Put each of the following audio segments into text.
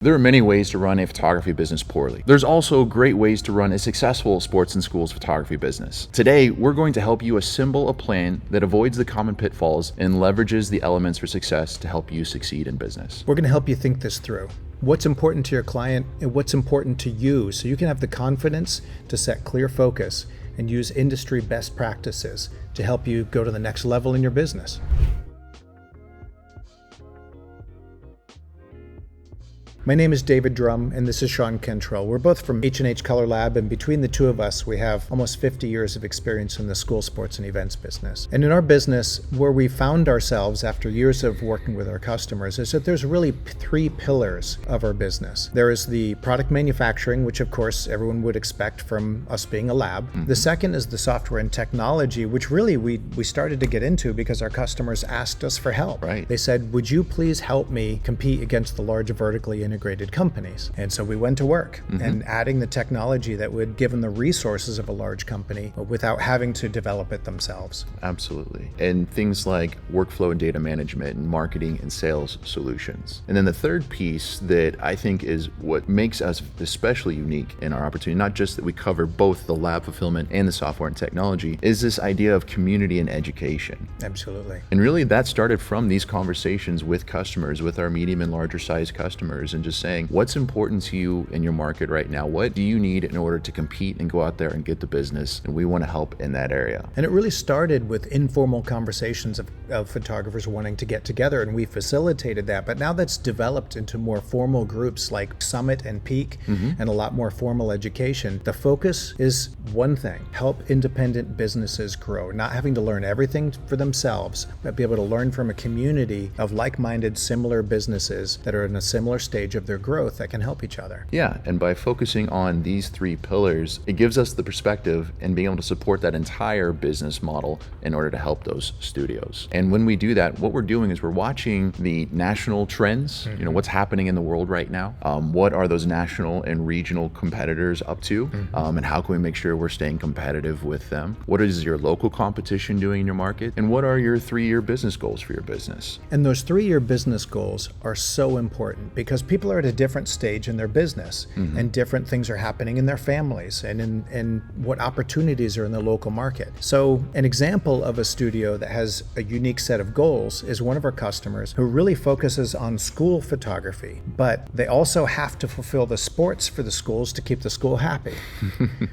There are many ways to run a photography business poorly. There's also great ways to run a successful sports and schools photography business. Today, we're going to help you assemble a plan that avoids the common pitfalls and leverages the elements for success to help you succeed in business. We're going to help you think this through. What's important to your client and what's important to you, so you can have the confidence to set clear focus and use industry best practices to help you go to the next level in your business. My name is David Drum, and this is Shawn Cantrell. We're both from H&H Color Lab, and between the two of us, we have almost 50 years of experience in the school sports and events business. And in our business, where we found ourselves after years of working with our customers, is that there's really three pillars of our business. There is the product manufacturing, which of course everyone would expect from us being a lab. Mm-hmm. The second is the software and technology, which really we started to get into because our customers asked us for help. Right. They said, would you please help me compete against the large vertically integrated companies? And so we went to work and adding the technology that would give them the resources of a large company without having to develop it themselves. Absolutely. And things like workflow and data management and marketing and sales solutions. And then the third piece that I think is what makes us especially unique in our opportunity, not just that we cover both the lab fulfillment and the software and technology, is this idea of community and education. Absolutely. And really that started from these conversations with customers, with our medium and larger size customers, and just saying, what's important to you in your market right now? What do you need in order to compete and go out there and get the business? And we want to help in that area. And it really started with informal conversations of photographers wanting to get together, and we facilitated that. But now that's developed into more formal groups like Summit and Peak and a lot more formal education. The focus is one thing: help independent businesses grow, not having to learn everything for themselves, but be able to learn from a community of like-minded, similar businesses that are in a similar stage of their growth that can help each other. Yeah, and by focusing on these three pillars, it gives us the perspective and being able to support that entire business model in order to help those studios. And when we do that, what we're doing is we're watching the national trends, what's happening in the world right now, what are those national and regional competitors up to, and how can we make sure we're staying competitive with them? What is your local competition doing in your market? And what are your 3-year business goals for your business? And those 3-year business goals are so important because people are at a different stage in their business and different things are happening in their families and in what opportunities are in the local market. So an example of a studio that has a unique set of goals is one of our customers who really focuses on school photography, but they also have to fulfill the sports for the schools to keep the school happy.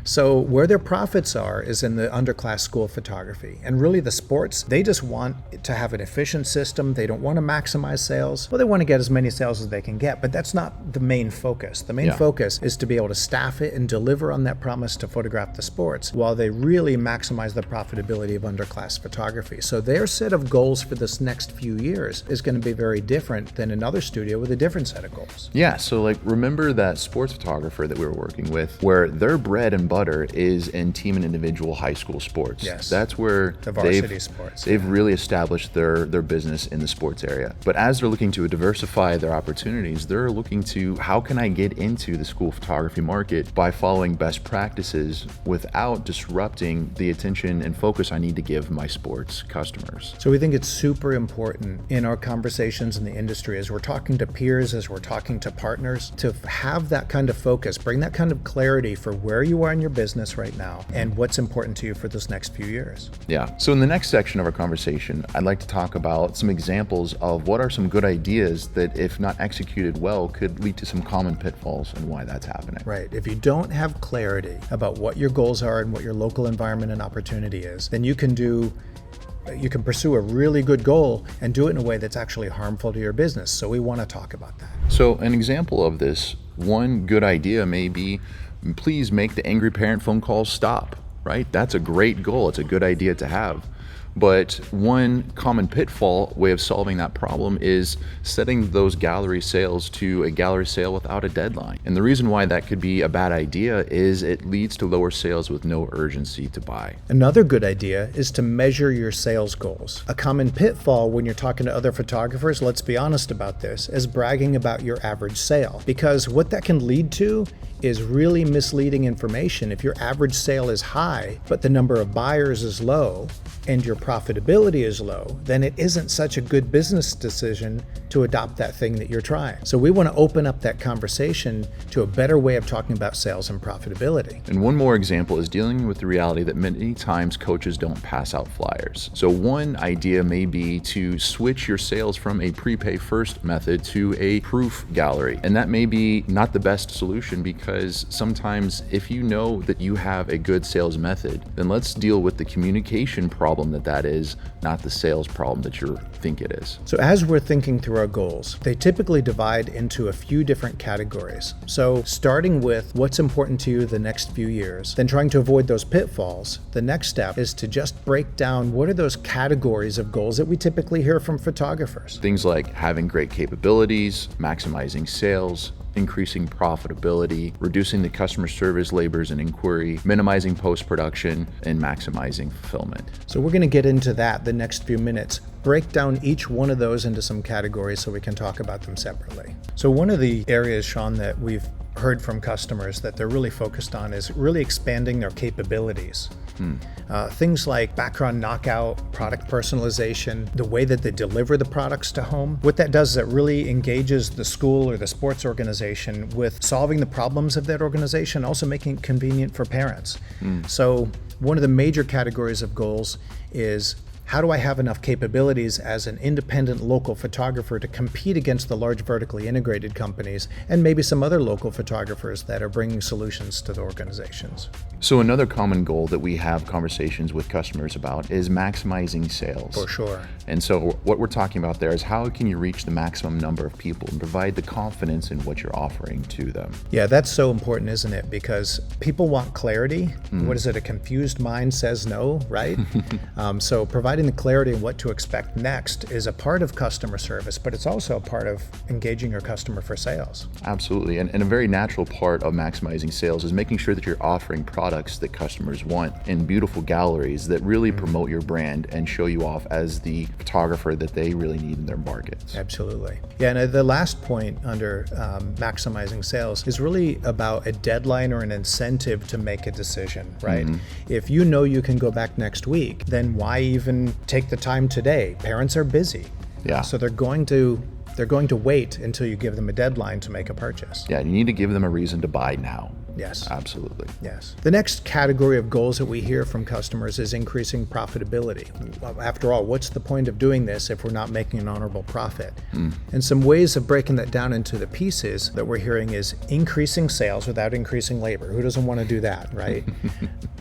So where their profits are is in the underclass school photography. And really the sports, they just want to have an efficient system. They don't want to maximize sales. Well, they want to get as many sales as they can get, but that's not the main focus. The main focus is to be able to staff it and deliver on that promise to photograph the sports while they really maximize the profitability of underclass photography. So their set of goals for this next few years is going to be very different than another studio with a different set of goals. Yeah, so like remember that sports photographer that we were working with where their bread and butter is in team and individual high school sports. Yes. That's where the varsity sports. They've really established their business in the sports area. But as they're looking to diversify their opportunities, they're looking to how can I get into the school photography market by following best practices without disrupting the attention and focus I need to give my sports customers. So we think it's super important in our conversations in the industry as we're talking to peers, as we're talking to partners, to have that kind of focus, bring that kind of clarity for where you are in your business right now and what's important to you for this next few years. Yeah. So in the next section of our conversation, I'd like to talk about some examples of what are some good ideas that, if not executed well, could lead to some common pitfalls and why that's happening. Right. If you don't have clarity about what your goals are and what your local environment and opportunity is, then you can pursue a really good goal and do it in a way that's actually harmful to your business. So we want to talk about that. So an example of this, one good idea may be, please make the angry parent phone calls stop, right? That's a great goal. It's a good idea to have. But one common pitfall way of solving that problem is setting those gallery sales to a gallery sale without a deadline. And the reason why that could be a bad idea is it leads to lower sales with no urgency to buy. Another good idea is to measure your sales goals. A common pitfall when you're talking to other photographers, let's be honest about this, is bragging about your average sale. Because what that can lead to is really misleading information. If your average sale is high, but the number of buyers is low, and your profitability is low, then it isn't such a good business decision to adopt that thing that you're trying. So we want to open up that conversation to a better way of talking about sales and profitability. And one more example is dealing with the reality that many times coaches don't pass out flyers. So one idea may be to switch your sales from a prepay first method to a proof gallery. And that may be not the best solution, because sometimes if you know that you have a good sales method, then let's deal with the communication problem that is, not the sales problem that you think it is. So as we're thinking through our goals, they typically divide into a few different categories. So starting with what's important to you the next few years, then trying to avoid those pitfalls, the next step is to just break down what are those categories of goals that we typically hear from photographers. Things like having great capabilities, maximizing sales, increasing profitability, reducing the customer service labors and inquiry, minimizing post-production, and maximizing fulfillment. So we're going to get into that the next few minutes, break down each one of those into some categories so we can talk about them separately. So one of the areas, Shawn, that we've heard from customers that they're really focused on is really expanding their capabilities. Things like background knockout, product personalization, the way that they deliver the products to home. What that does is it really engages the school or the sports organization with solving the problems of that organization, also making it convenient for parents. So one of the major categories of goals is, how do I have enough capabilities as an independent local photographer to compete against the large vertically integrated companies and maybe some other local photographers that are bringing solutions to the organizations? So another common goal that we have conversations with customers about is maximizing sales. For sure. And so what we're talking about there is, how can you reach the maximum number of people and provide the confidence in what you're offering to them? Yeah, that's so important, isn't it? Because people want clarity. What is it? A confused mind says no, right? So providing the clarity in what to expect next is a part of customer service, but it's also a part of engaging your customer for sales. Absolutely. And a very natural part of maximizing sales is making sure that you're offering products that customers want in beautiful galleries that really promote your brand and show you off as the photographer that they really need in their markets. Absolutely. Yeah, and the last point under maximizing sales is really about a deadline or an incentive to make a decision, right? If you know you can go back next week, then why even take the time today? Parents are busy. Yeah. So they're going to wait until you give them a deadline to make a purchase. Yeah, you need to give them a reason to buy now. Yes. Absolutely. Yes. The next category of goals that we hear from customers is increasing profitability. After all, what's the point of doing this if we're not making an honorable profit? And some ways of breaking that down into the pieces that we're hearing is increasing sales without increasing labor. Who doesn't want to do that, right?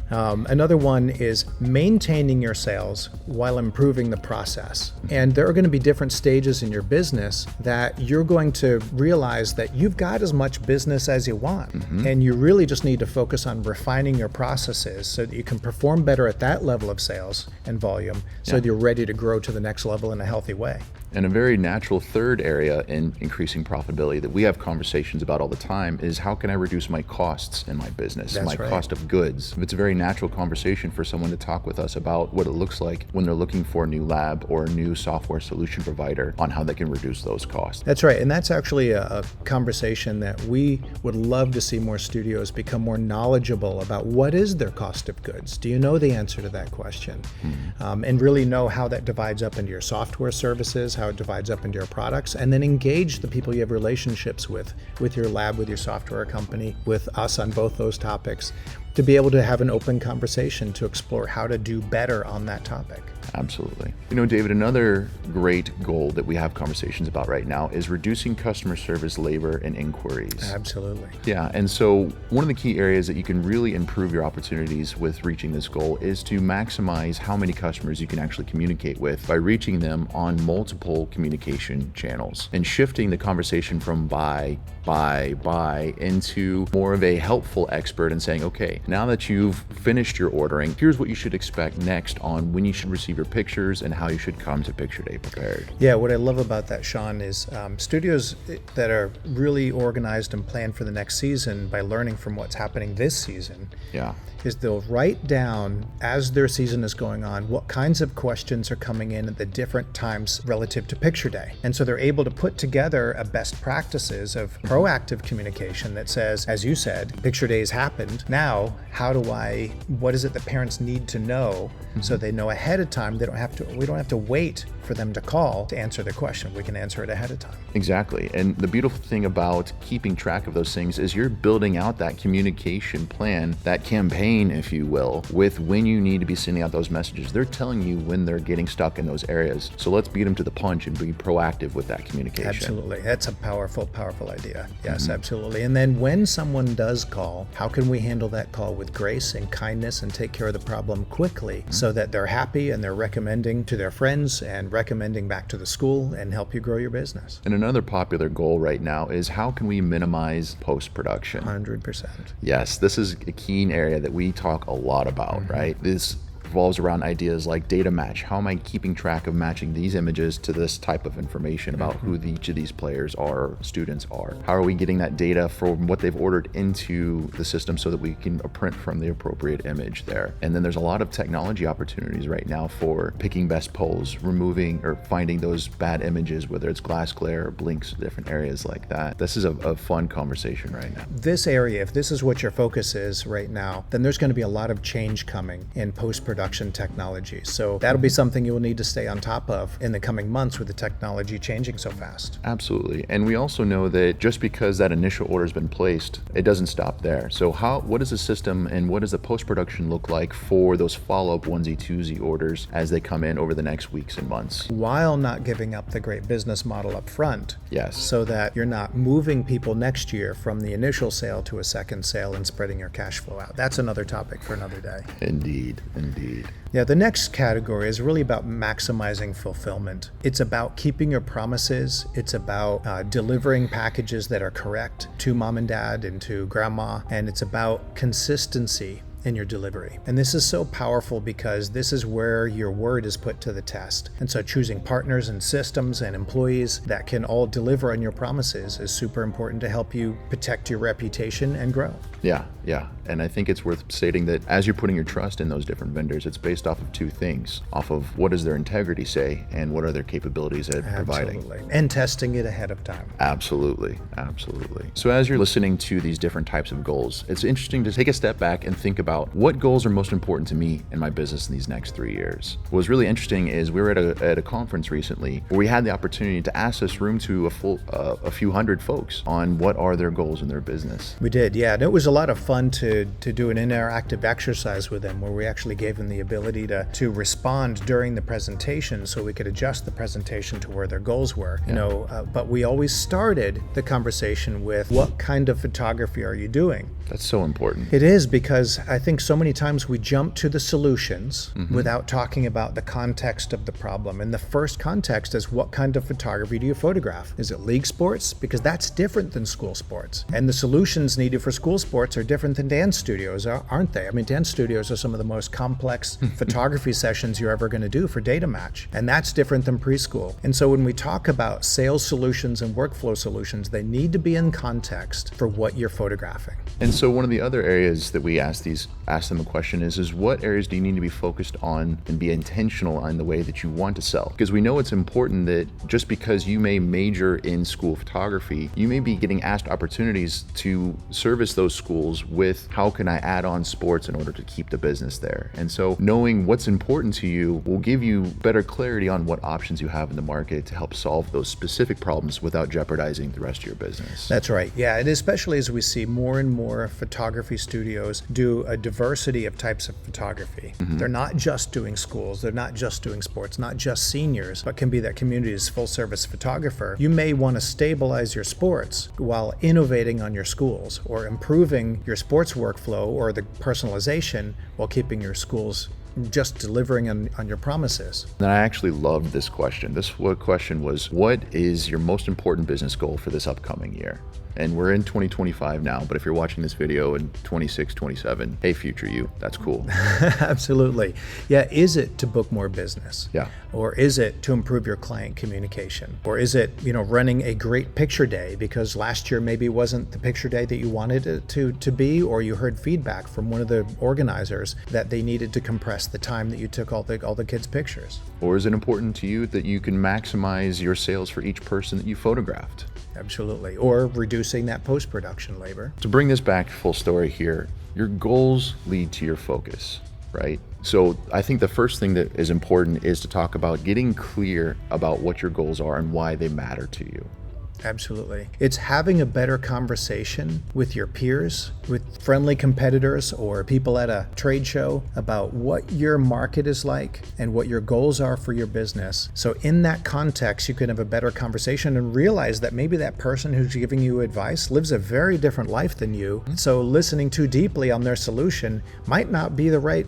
Another one is maintaining your sales while improving the process. And there are going to be different stages in your business that you're going to realize that you've got as much business as you want. And you really just need to focus on refining your processes so that you can perform better at that level of sales and volume so that you're ready to grow to the next level in a healthy way. And a very natural third area in increasing profitability that we have conversations about all the time is, how can I reduce my costs in my business, cost of goods? It's a very natural conversation for someone to talk with us about what it looks like when they're looking for a new lab or a new software solution provider on how they can reduce those costs. That's right. And that's actually a conversation that we would love to see more studios become more knowledgeable about. What is their cost of goods? Do you know the answer to that question? And really know how that divides up into your software services, how it divides up into your products, and then engage the people you have relationships with your lab, with your software company, with us on both those topics, to be able to have an open conversation to explore how to do better on that topic. Absolutely. You know, David, another great goal that we have conversations about right now is reducing customer service labor and inquiries. Absolutely. Yeah, and so one of the key areas that you can really improve your opportunities with reaching this goal is to maximize how many customers you can actually communicate with by reaching them on multiple communication channels and shifting the conversation from buy into more of a helpful expert and saying, okay, now that you've finished your ordering, here's what you should expect next on when you should receive your pictures and how you should come to picture day prepared. Yeah, what I love about that, Shawn, is studios that are really organized and plan for the next season by learning from what's happening this season. Yeah. Is they'll write down as their season is going on what kinds of questions are coming in at the different times relative to picture day. And so they're able to put together a best practices of proactive communication that says, as you said, picture days happened. Now what is it that parents need to know so they know ahead of time. We don't have to wait for them to call to answer the question. We can answer it ahead of time. Exactly. And the beautiful thing about keeping track of those things is you're building out that communication plan, that campaign, if you will, with when you need to be sending out those messages. They're telling you when they're getting stuck in those areas. So let's beat them to the punch and be proactive with that communication. Absolutely. That's a powerful idea. Yes, absolutely. And then when someone does call, how can we handle that call with grace and kindness and take care of the problem quickly so that they're happy and they're recommending to their friends and recommending back to the school and help you grow your business? And another popular goal right now is how can we minimize post-production? 100%. Yes, this is a key area that we talk a lot about, right? This revolves around ideas like data match. How am I keeping track of matching these images to this type of information about who each of these players are, students are? How are we getting that data from what they've ordered into the system so that we can print from the appropriate image there? And then there's a lot of technology opportunities right now for picking best pose, removing or finding those bad images, whether it's glass glare or blinks, different areas like that. This is a fun conversation right now. This area, if this is what your focus is right now, then there's going to be a lot of change coming in post-production technology. So that'll be something you will need to stay on top of in the coming months with the technology changing so fast. Absolutely. And we also know that just because that initial order has been placed, it doesn't stop there. So what does the system and what does the post-production look like for those follow-up onesie, twosie orders as they come in over the next weeks and months? While not giving up the great business model up front. Yes. So that you're not moving people next year from the initial sale to a second sale and spreading your cash flow out. That's another topic for another day. Indeed. Yeah, the next category is really about maximizing fulfillment. It's about keeping your promises. It's about delivering packages that are correct to mom and dad and to grandma. And it's about consistency in your delivery. And this is so powerful because this is where your word is put to the test. And so choosing partners and systems and employees that can all deliver on your promises is super important to help you protect your reputation and grow. Yeah. And I think it's worth stating that as you're putting your trust in those different vendors, it's based off of two things, off of what does their integrity say and what are their capabilities at providing. Absolutely. And testing it ahead of time. Absolutely. So as you're listening to these different types of goals, it's interesting to take a step back and think about what goals are most important to me in my business in these next 3 years. What was really interesting is we were at a conference recently where we had the opportunity to ask this room to a few hundred folks on what are their goals in their business. We did, yeah. And it was a lot of fun to do an interactive exercise with them where we actually gave them the ability to respond during the presentation so we could adjust the presentation to where their goals were. But we always started the conversation with what kind of photography are you doing? That's so important. It is, because I think so many times we jump to the solutions without talking about the context of the problem. And the first context is, what kind of photography do you photograph? Is it league sports? Because that's different than school sports. And the solutions needed for school sports are different than dance studios, aren't they? I mean, dance studios are some of the most complex photography sessions you're ever going to do for data match. And that's different than preschool. And so when we talk about sales solutions and workflow solutions, they need to be in context for what you're photographing. And so one of the other areas that we ask them a question is what areas do you need to be focused on and be intentional on the way that you want to sell? Because we know it's important that just because you may major in school photography, you may be getting asked opportunities to service those schools with how can I add on sports in order to keep the business there. And so knowing what's important to you will give you better clarity on what options you have in the market to help solve those specific problems without jeopardizing the rest of your business. That's right. Yeah, and especially as we see more and more photography studios do a diversity of types of photography. They're not just doing schools, they're not just doing sports, not just seniors, but can be that community's full service photographer. You may want to stabilize your sports while innovating on your schools, or improving your sports workflow or the personalization while keeping your schools just delivering on your promises. And I actually loved this question. This question was, what is your most important business goal for this upcoming year? And we're in 2025 now, but if you're watching this video in 26, 27, hey, future you, that's cool. Absolutely. Yeah, is it to book more business? Yeah. Or is it to improve your client communication? Or is it, running a great picture day because last year maybe wasn't the picture day that you wanted it to be, or you heard feedback from one of the organizers that they needed to compress the time that you took all the kids' pictures? Or is it important to you that you can maximize your sales for each person that you photographed? Absolutely. Or reducing that post-production labor. To bring this back full story here, your goals lead to your focus, right? So I think the first thing that is important is to talk about getting clear about what your goals are and why they matter to you. Absolutely. It's having a better conversation with your peers, with friendly competitors or people at a trade show about what your market is like and what your goals are for your business. So in that context, you can have a better conversation and realize that maybe that person who's giving you advice lives a very different life than you. So listening too deeply on their solution might not be the right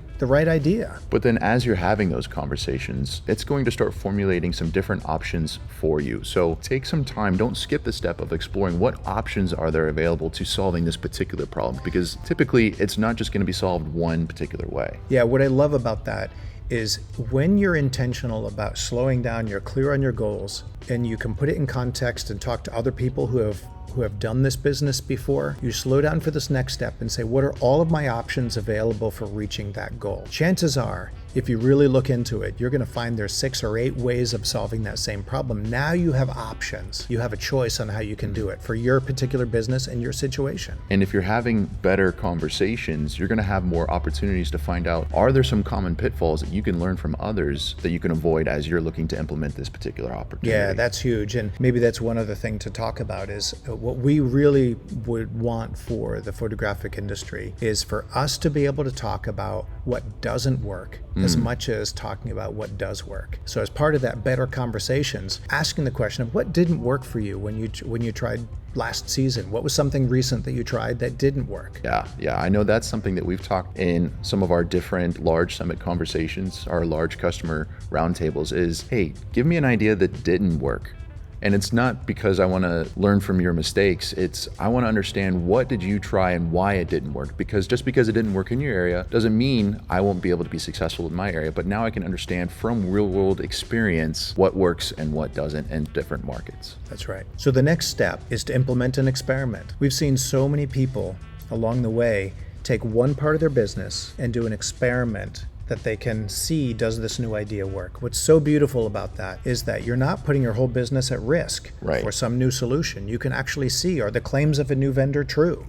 idea. But then as you're having those conversations, it's going to start formulating some different options for you. So take some time, don't skip the step of exploring what options are there available to solving this particular problem, because typically it's not just going to be solved one particular way. Yeah, what I love about that is when you're intentional about slowing down, you're clear on your goals, and you can put it in context and talk to other people who have done this business before, you slow down for this next step and say, what are all of my options available for reaching that goal? Chances are, if you really look into it, you're going to find there's 6 or 8 ways of solving that same problem. Now you have options. You have a choice on how you can do it for your particular business and your situation. And if you're having better conversations, you're going to have more opportunities to find out, are there some common pitfalls that you can learn from others that you can avoid as you're looking to implement this particular opportunity? Yeah, that's huge. And maybe that's one other thing to talk about is what we really would want for the photographic industry is for us to be able to talk about what doesn't work as much as talking about what does work. So as part of that better conversations, asking the question of what didn't work for you when you tried last season? What was something recent that you tried that didn't work? Yeah, I know that's something that we've talked in some of our different large summit conversations, our large customer roundtables is, hey, give me an idea that didn't work. And it's not because I want to learn from your mistakes. It's I want to understand what did you try and why it didn't work. Because just because it didn't work in your area doesn't mean I won't be able to be successful in my area. But now I can understand from real world experience what works and what doesn't in different markets. That's right. So the next step is to implement an experiment. We've seen so many people along the way take one part of their business and do an experiment that they can see, does this new idea work? What's so beautiful about that is that you're not putting your whole business at risk for some new solution. You can actually see, are the claims of a new vendor true?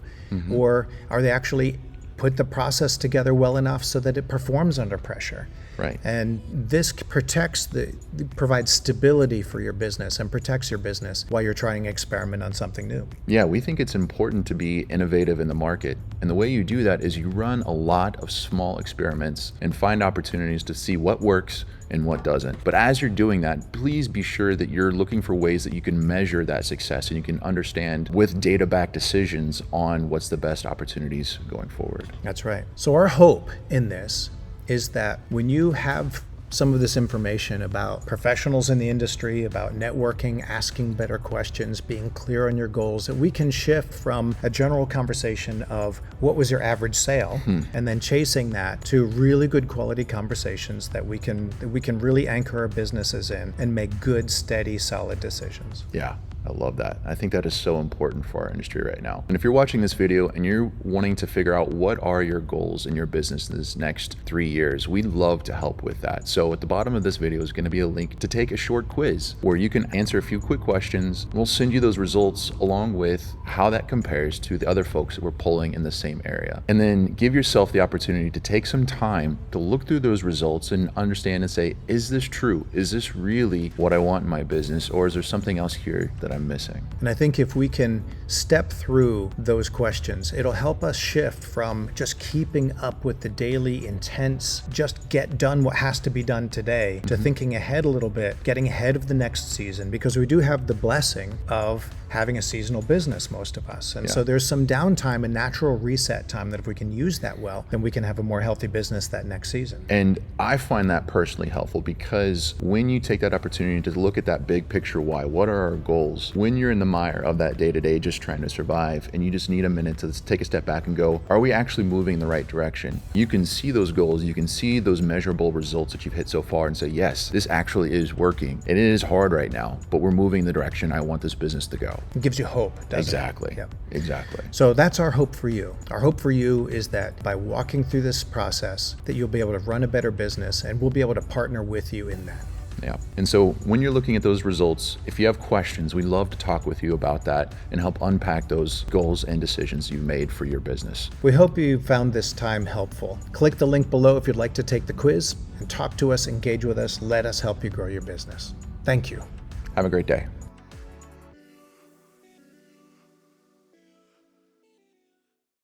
Or are they actually put the process together well enough so that it performs under pressure? Right. And this provides stability for your business and protects your business while you're trying to experiment on something new. Yeah, we think it's important to be innovative in the market. And the way you do that is you run a lot of small experiments and find opportunities to see what works and what doesn't. But as you're doing that, please be sure that you're looking for ways that you can measure that success and you can understand with data-backed decisions on what's the best opportunities going forward. That's right. So our hope in this is that when you have some of this information about professionals in the industry, about networking, asking better questions, being clear on your goals, that we can shift from a general conversation of what was your average sale and then chasing that to really good quality conversations that we can really anchor our businesses in and make good, steady, solid decisions. Yeah. I love that. I think that is so important for our industry right now. And if you're watching this video and you're wanting to figure out what are your goals in your business in this next 3 years, we'd love to help with that. So at the bottom of this video is going to be a link to take a short quiz where you can answer a few quick questions. We'll send you those results along with how that compares to the other folks that we're polling in the same area. And then give yourself the opportunity to take some time to look through those results and understand and say, is this true? Is this really what I want in my business? Or is there something else here that I'm missing? And I think if we can step through those questions, it'll help us shift from just keeping up with the daily intense, just get done what has to be done today, to thinking ahead a little bit, getting ahead of the next season, because we do have the blessing of having a seasonal business, most of us. And so there's some downtime and natural reset time that if we can use that well, then we can have a more healthy business that next season. And I find that personally helpful because when you take that opportunity to look at that big picture why, what are our goals? When you're in the mire of that day-to-day just trying to survive and you just need a minute to take a step back and go, are we actually moving in the right direction? You can see those goals, you can see those measurable results that you've hit so far and say, yes, this actually is working. And it is hard right now, but we're moving in the direction I want this business to go. It gives you hope, doesn't Exactly. it? Yep. Exactly. So that's our hope for you. Our hope for you is that by walking through this process, that you'll be able to run a better business and we'll be able to partner with you in that. Yeah. And so when you're looking at those results, if you have questions, we'd love to talk with you about that and help unpack those goals and decisions you've made for your business. We hope you found this time helpful. Click the link below if you'd like to take the quiz and talk to us, engage with us, let us help you grow your business. Thank you. Have a great day.